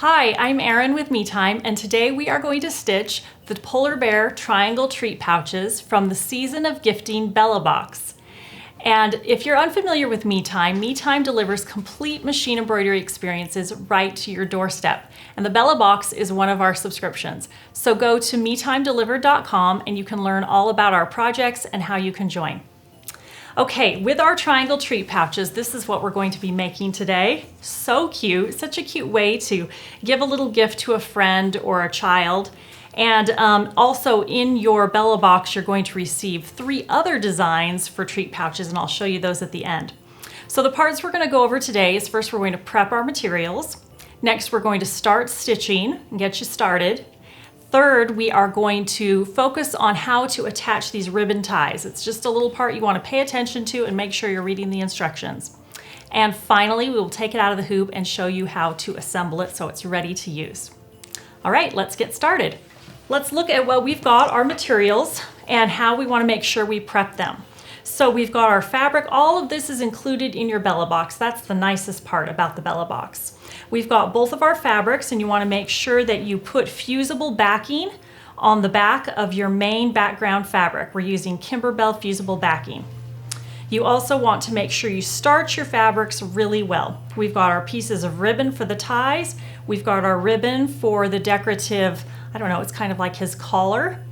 Hi, I'm Erin with Me Time, and today we are going to stitch the Polar Bear Triangle Treat Pouches from the Season of Gifting Bella Box. And if you're unfamiliar with Me Time delivers complete machine embroidery experiences right to your doorstep. And the Bella Box is one of our subscriptions. So go to metimedelivered.com and you can learn all about our projects and how you can join. Okay, with our triangle treat pouches, this is what we're going to be making today. So cute, such a cute way to give a little gift to a friend or a child. And also in your Bella Box, you're going to receive 3 other designs for treat pouches, and I'll show you those at the end. So the parts we're going to go over today is first we're going to prep our materials. Next, we're going to start stitching and get you started. Third, we are going to focus on how to attach these ribbon ties. It's just a little part you want to pay attention to and make sure you're reading the instructions. And finally, we will take it out of the hoop and show you how to assemble it so it's ready to use. All right, let's get started. Let's look at what we've got, our materials, and how we want to make sure we prep them. So we've got our fabric. All of this is included in your Bella Box. That's the nicest part about the Bella Box. We've got both of our fabrics, and you want to make sure that you put fusible backing on the back of your main background fabric. We're using Kimberbell fusible backing. You also want to make sure you starch your fabrics really well. We've got our pieces of ribbon for the ties. We've got our ribbon for the decorative, I don't know, it's kind of like his collar.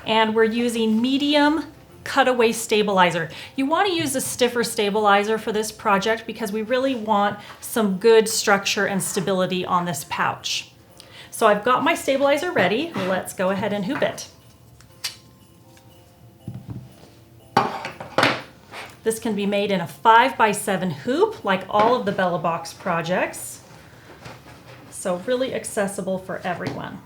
And we're using medium cutaway stabilizer. You want to use a stiffer stabilizer for this project because we really want some good structure and stability on this pouch. So I've got my stabilizer ready. Let's go ahead and hoop it. This can be made in a 5x7 hoop like all of the Bella Box projects. So really accessible for everyone.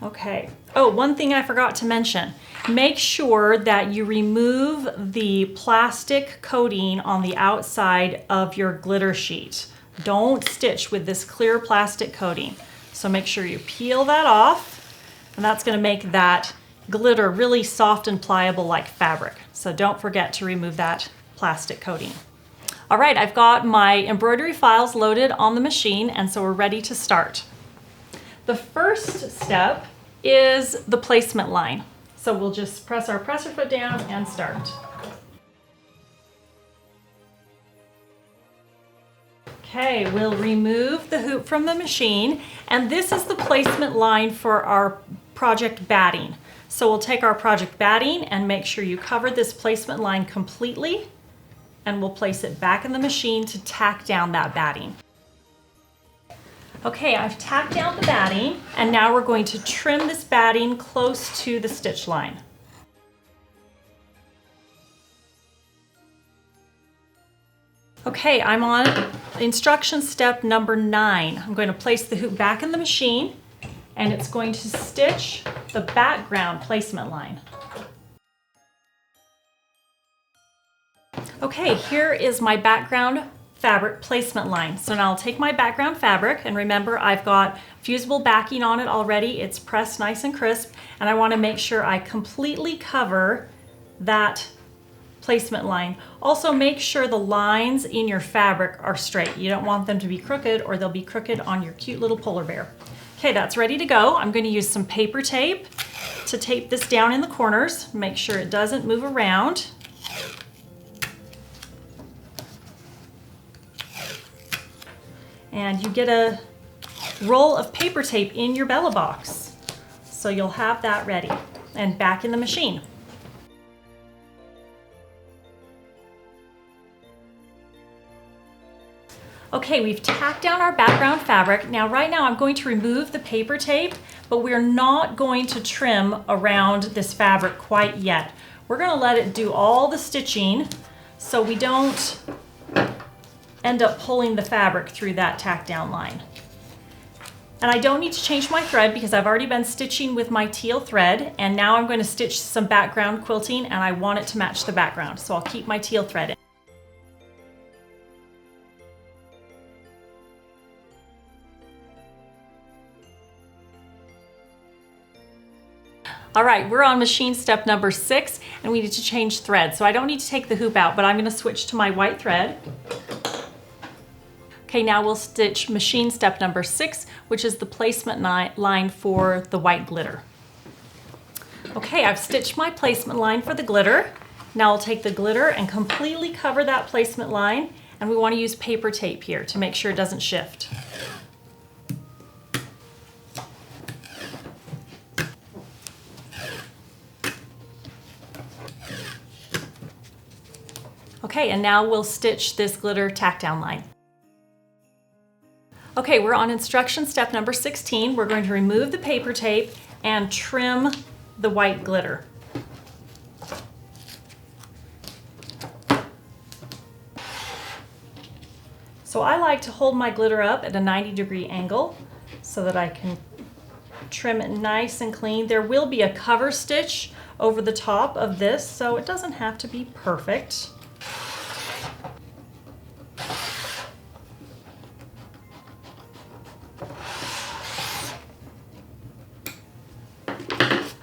Okay. Oh, one thing I forgot to mention. Make sure that you remove the plastic coating on the outside of your glitter sheet. Don't stitch with this clear plastic coating. So make sure you peel that off, and that's going to make that glitter really soft and pliable like fabric. So don't forget to remove that plastic coating. All right, I've got my embroidery files loaded on the machine, and so we're ready to start. The first step is the placement line. So we'll just press our presser foot down and start. Okay, we'll remove the hoop from the machine, and this is the placement line for our project batting. So we'll take our project batting and make sure you cover this placement line completely, and we'll place it back in the machine to tack down that batting. Okay, I've tacked down the batting, and now we're going to trim this batting close to the stitch line. Okay, I'm on instruction step number 9. I'm going to place the hoop back in the machine, and it's going to stitch the background placement line. Okay, here is my background fabric placement line. So now I'll take my background fabric, and remember I've got fusible backing on it already. It's pressed nice and crisp, and I want to make sure I completely cover that placement line. Also make sure the lines in your fabric are straight. You don't want them to be crooked, or they'll be crooked on your cute little polar bear. Okay, that's ready to go. I'm going to use some paper tape to tape this down in the corners, make sure it doesn't move around. And you get a roll of paper tape in your Bella Box. So you'll have that ready and back in the machine. Okay, we've tacked down our background fabric. Now, right now I'm going to remove the paper tape, but we're not going to trim around this fabric quite yet. We're going to let it do all the stitching so we don't end up pulling the fabric through that tack down line. And I don't need to change my thread because I've already been stitching with my teal thread, and now I'm going to stitch some background quilting, and I want it to match the background, so I'll keep my teal thread in. All right, we're on machine step number 6, and we need to change thread. So I don't need to take the hoop out, but I'm going to switch to my white thread. Okay, now we'll stitch machine step number 6, which is the placement line for the white glitter. Okay, I've stitched my placement line for the glitter. Now I'll take the glitter and completely cover that placement line, and we want to use paper tape here to make sure it doesn't shift. Okay, and now we'll stitch this glitter tack down line. Okay, we're on instruction step number 16. We're going to remove the paper tape and trim the white glitter. So I like to hold my glitter up at a 90-degree angle so that I can trim it nice and clean. There will be a cover stitch over the top of this, so it doesn't have to be perfect.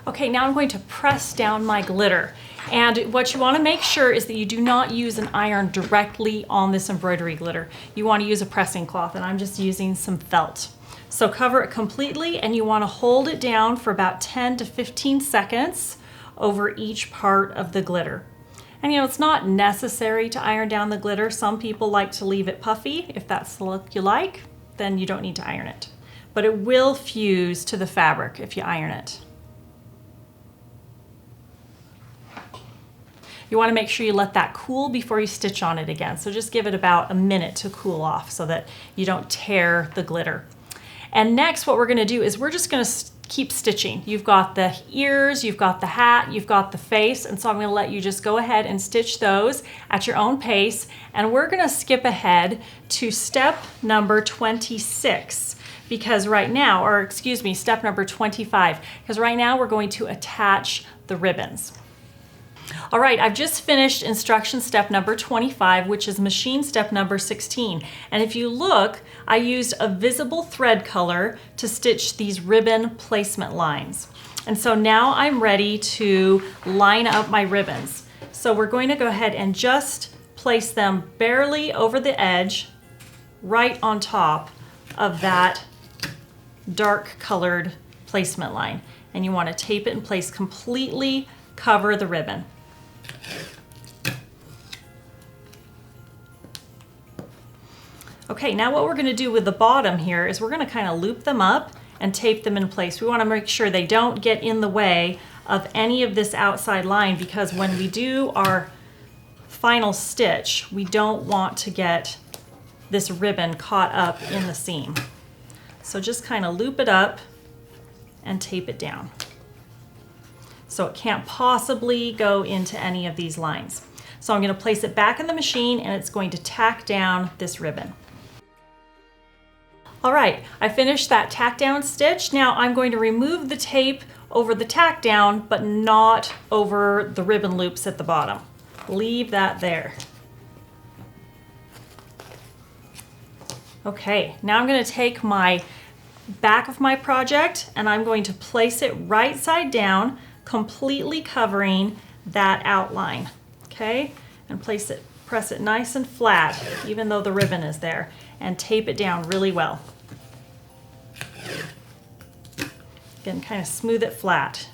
Okay, now I'm going to press down my glitter. And what you want to make sure is that you do not use an iron directly on this embroidery glitter. You want to use a pressing cloth, and I'm just using some felt. So cover it completely, and you want to hold it down for about 10 to 15 seconds over each part of the glitter. And you know, it's not necessary to iron down the glitter. Some people like to leave it puffy. If that's the look you like, then you don't need to iron it. But it will fuse to the fabric if you iron it. You want to make sure you let that cool before you stitch on it again. So just give it about a minute to cool off so that you don't tear the glitter. And next what we're going to do is we're just going to keep stitching. You've got the ears, you've got the hat, you've got the face, and so I'm going to let you just go ahead and stitch those at your own pace. And we're going to skip ahead to step number 26 because right now, or excuse me, step number 25, because right now we're going to attach the ribbons. All right, I've just finished instruction step number 25, which is machine step number 16. And if you look, I used a visible thread color to stitch these ribbon placement lines. And so now I'm ready to line up my ribbons. So we're going to go ahead and just place them barely over the edge, right on top of that dark colored placement line. And you want to tape it in place, completely cover the ribbon. Okay, now what we're going to do with the bottom here is we're going to kind of loop them up and tape them in place. We want to make sure they don't get in the way of any of this outside line, because when we do our final stitch, we don't want to get this ribbon caught up in the seam. So just kind of loop it up and tape it down, so it can't possibly go into any of these lines. So I'm going to place it back in the machine, and it's going to tack down this ribbon. All right, I finished that tack down stitch. Now I'm going to remove the tape over the tack down, but not over the ribbon loops at the bottom. Leave that there. Okay, now I'm going to take my back of my project and I'm going to place it right side down, completely covering that outline. Okay, and press it nice and flat, even though the ribbon is there, and tape it down really well. Again, kind of smooth it flat.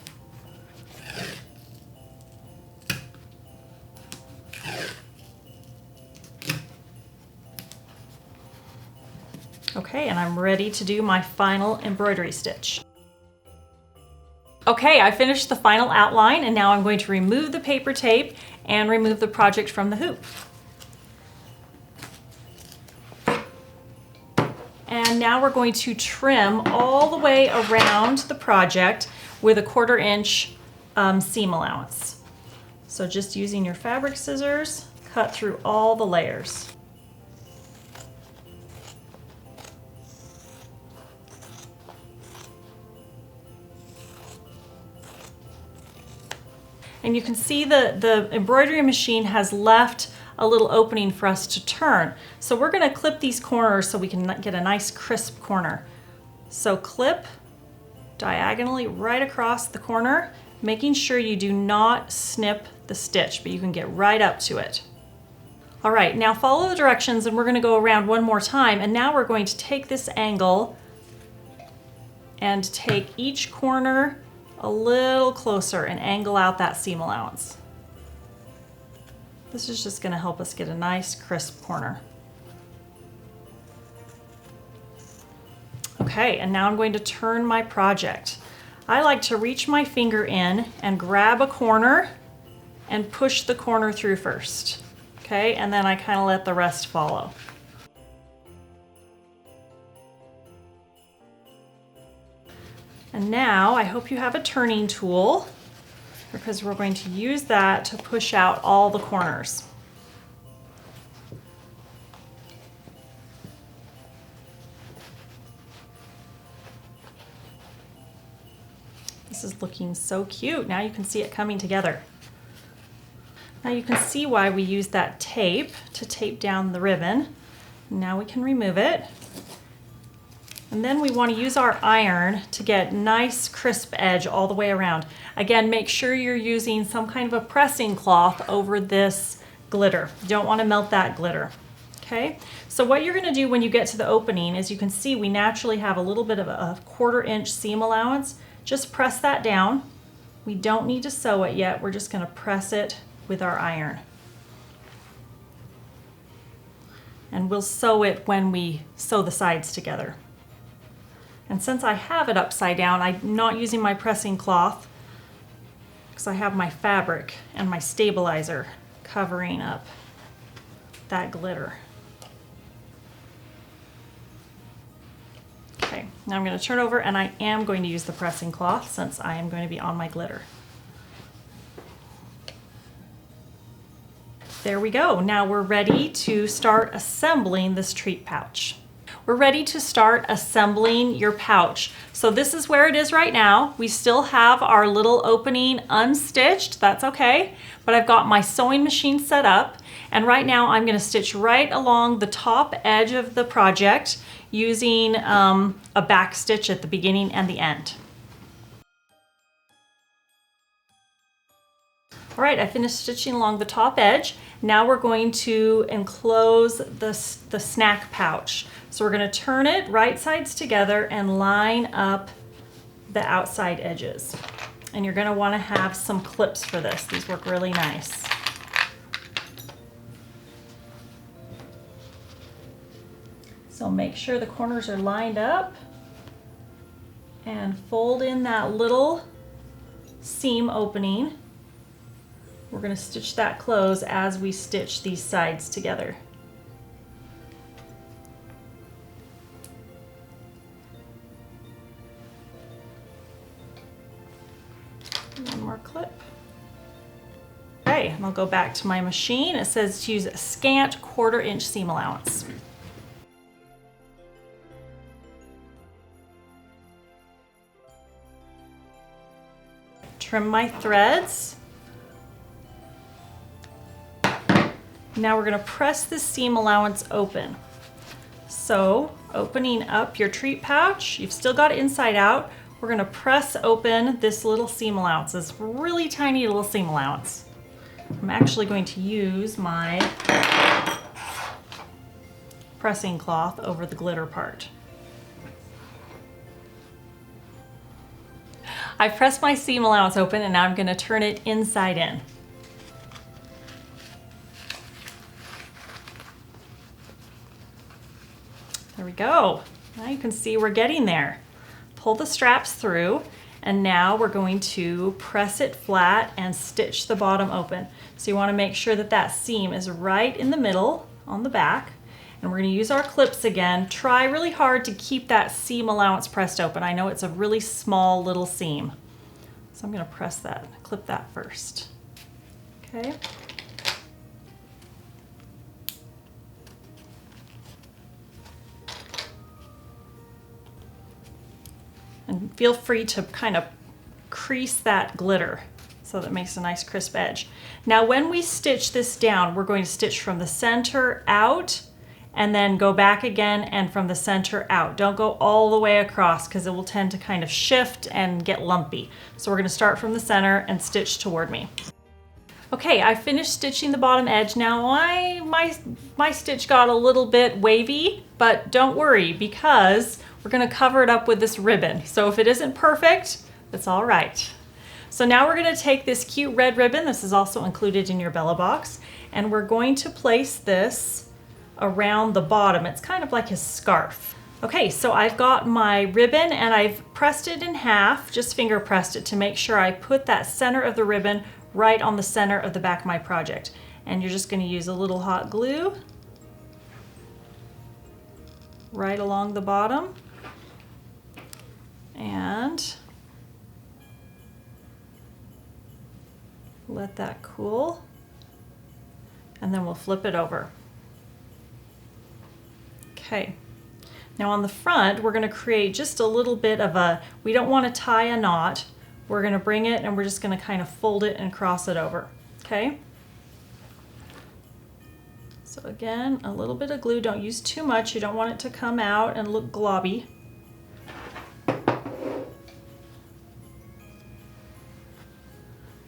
Okay, and I'm ready to do my final embroidery stitch. Okay, I finished the final outline, and now I'm going to remove the paper tape and remove the project from the hoop. And now we're going to trim all the way around the project with a 1/4 inch seam allowance. So just using your fabric scissors, cut through all the layers. And you can see the embroidery machine has left a little opening for us to turn. So we're going to clip these corners so we can get a nice crisp corner. So clip diagonally right across the corner, making sure you do not snip the stitch, but you can get right up to it. All right, now follow the directions and we're going to go around one more time, and now we're going to take this angle and take each corner a little closer and angle out that seam allowance. This is just going to help us get a nice crisp corner. Okay, and now I'm going to turn my project. I like to reach my finger in and grab a corner and push the corner through first. Okay, and then I kind of let the rest follow. And now I hope you have a turning tool, because we're going to use that to push out all the corners. This is looking so cute. Now you can see it coming together. Now you can see why we use that tape to tape down the ribbon. Now we can remove it. And then we want to use our iron to get nice crisp edge all the way around. Again, make sure you're using some kind of a pressing cloth over this glitter. You don't want to melt that glitter. Okay, so what you're going to do when you get to the opening is, you can see we naturally have a little bit of a 1/4 inch seam allowance. Just press that down. We don't need to sew it yet. We're just going to press it with our iron. And we'll sew it when we sew the sides together. And since I have it upside down, I'm not using my pressing cloth because I have my fabric and my stabilizer covering up that glitter. Okay, now I'm going to turn over, and I am going to use the pressing cloth since I am going to be on my glitter. There we go. Now we're ready to start assembling this treat pouch. We're ready to start assembling your pouch. So this is where it is right now. We still have our little opening unstitched. That's okay, but I've got my sewing machine set up, and right now I'm going to stitch right along the top edge of the project using a back stitch at the beginning and the end. All right, I finished stitching along the top edge. Now we're going to enclose the snack pouch. So we're going to turn it right sides together and line up the outside edges. And you're going to want to have some clips for this. These work really nice. So make sure the corners are lined up and fold in that little seam opening. We're going to stitch that close as we stitch these sides together. One more clip. Okay, and I'll go back to my machine. It says to use a scant 1/4 inch seam allowance. Trim my threads. Now we're going to press the seam allowance open. So opening up your treat pouch, you've still got it inside out. We're going to press open this little seam allowance, this really tiny little seam allowance. I'm actually going to use my pressing cloth over the glitter part. I pressed my seam allowance open, and now I'm going to turn it inside in. There we go. Now you can see we're getting there. Pull the straps through, and now we're going to press it flat and stitch the bottom open. So you want to make sure that that seam is right in the middle on the back. And we're going to use our clips again. Try really hard to keep that seam allowance pressed open. I know it's a really small little seam. So I'm going to press that, clip that first. Okay. And feel free to kind of crease that glitter so that it makes a nice crisp edge. Now when we stitch this down, we're going to stitch from the center out and then go back again, and from the center out. Don't go all the way across because it will tend to kind of shift and get lumpy. So we're going to start from the center and stitch toward me. Okay, I finished stitching the bottom edge. Now my stitch got a little bit wavy, but don't worry because we're gonna cover it up with this ribbon. So if it isn't perfect, that's all right. So now we're gonna take this cute red ribbon, this is also included in your Bella box, and we're going to place this around the bottom. It's kind of like a scarf. Okay, so I've got my ribbon and I've pressed it in half, just finger pressed it to make sure I put that center of the ribbon right on the center of the back of my project. And you're just gonna use a little hot glue right along the bottom. And let that cool. And then we'll flip it over. Okay. Now on the front, we're gonna create just a little bit of a, we don't wanna tie a knot. We're gonna bring it and we're just gonna kind of fold it and cross it over, okay? So again, a little bit of glue, don't use too much. You don't want it to come out and look globby.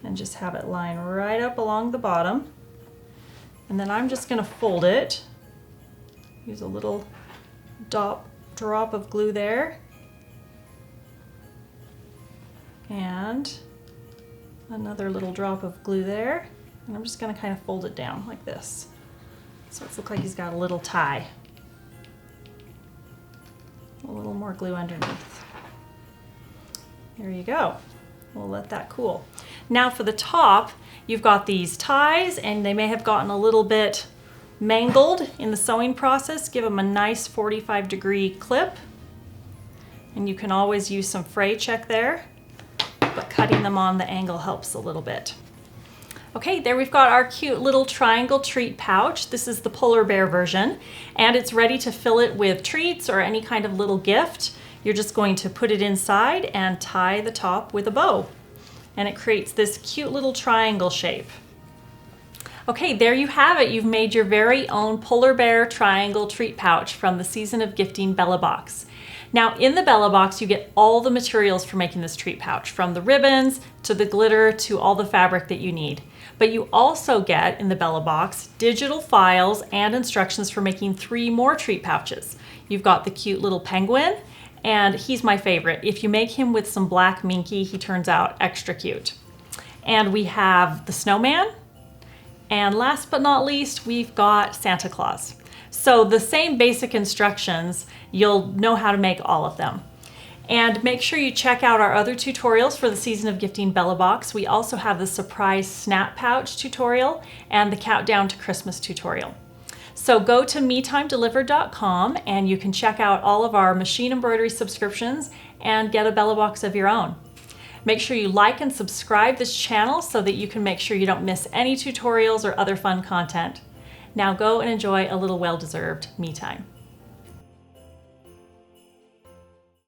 And just have it line right up along the bottom. And then I'm just gonna fold it. Use a little drop of glue there. And another little drop of glue there. And I'm just gonna kind of fold it down like this. So it looks like he's got a little tie. A little more glue underneath. There you go. We'll let that cool. Now for the top, you've got these ties and they may have gotten a little bit mangled in the sewing process. Give them a nice 45-degree clip. And you can always use some fray check there, but cutting them on the angle helps a little bit. Okay, there we've got our cute little triangle treat pouch. This is the polar bear version, and it's ready to fill it with treats or any kind of little gift. You're just going to put it inside and tie the top with a bow. And it creates this cute little triangle shape. Okay, there you have it. You've made your very own polar bear triangle treat pouch from the Season of Gifting Bella box. Now in the Bella box, you get all the materials for making this treat pouch, from the ribbons to the glitter to all the fabric that you need. But you also get in the Bella box digital files and instructions for making 3 more treat pouches. You've got the cute little penguin, and he's my favorite. If you make him with some black minky, he turns out extra cute. And we have the snowman, and last but not least, we've got Santa Claus. So the same basic instructions, you'll know how to make all of them. And make sure you check out our other tutorials for the Season of Gifting Bella box. We also have the surprise snap pouch tutorial and the countdown to Christmas tutorial. So go to metimedelivered.com and you can check out all of our machine embroidery subscriptions and get a Bella box of your own. Make sure you like and subscribe this channel so that you can make sure you don't miss any tutorials or other fun content. Now go and enjoy a little well-deserved me time.